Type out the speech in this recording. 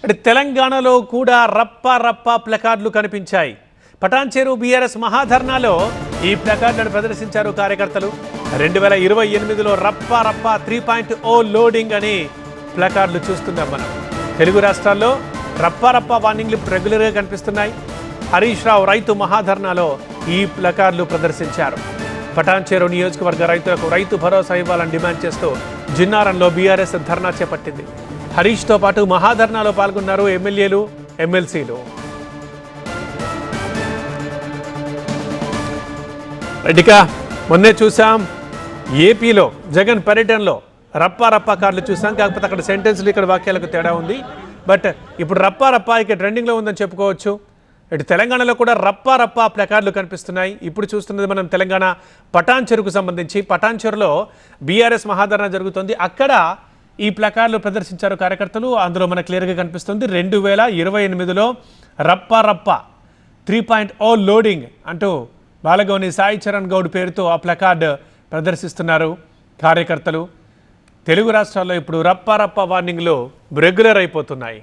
అంటే తెలంగాణలో కూడా రప్పా రప్పా ప్లకార్డులు కనిపించాయి. పటాన్చెరు బీఆర్ఎస్ మహాధర్నాలో ఈ ప్లకార్డులను ప్రదర్శించారు కార్యకర్తలు. 2028లో రప్పా రప్పా 3.0 లోడింగ్ అని ప్లకార్డులు చూస్తున్నాం మనం. తెలుగు రాష్ట్రాల్లో రప్పా రప్పా వార్నింగ్లు రెగ్యులర్గా కనిపిస్తున్నాయి. హరీష్ రావు రైతు మహాధర్నాలో ఈ ప్లకార్డులు ప్రదర్శించారు. పటాన్చెరు నియోజకవర్గ రైతులకు రైతు భరోసా ఇవ్వాలని డిమాండ్ చేస్తూ జిన్నారంలో బీఆర్ఎస్ ధర్నా చేపట్టింది. హరీష్తో పాటు మహాధర్నాలో పాల్గొన్నారు ఎమ్మెల్యేలు, ఎమ్మెల్సీలు. ఇక మొన్నే చూసాం ఏపీలో జగన్ పర్యటనలో రప్పా రప్పా కార్డులు చూసాం. కాకపోతే అక్కడ సెంటెన్స్లు, ఇక్కడ వాక్యాలకు తేడా ఉంది. బట్ ఇప్పుడు రప్పా రప్పా ఇక ట్రెండింగ్లో ఉందని చెప్పుకోవచ్చు. ఇటు తెలంగాణలో కూడా రప్పా రప్పా ప్లకార్డులు కనిపిస్తున్నాయి. ఇప్పుడు చూస్తున్నది మనం తెలంగాణ పటాన్చెరుకు సంబంధించి. పటాన్చెరులో బీఆర్ఎస్ మహాధర్నా జరుగుతుంది. అక్కడ ఈ ప్లకార్డులు ప్రదర్శించారు కార్యకర్తలు. అందులో మనకు క్లియర్గా కనిపిస్తుంది 2028లో రప్పా రప్పా 3.0 లోడింగ్ అంటూ బాలగౌని సాయి చరణ్ గౌడ్ పేరుతో ఆ ప్లకార్డు ప్రదర్శిస్తున్నారు కార్యకర్తలు. తెలుగు రాష్ట్రాల్లో ఇప్పుడు రప్పా రప్పా వార్నింగ్లు రెగ్యులర్ అయిపోతున్నాయి.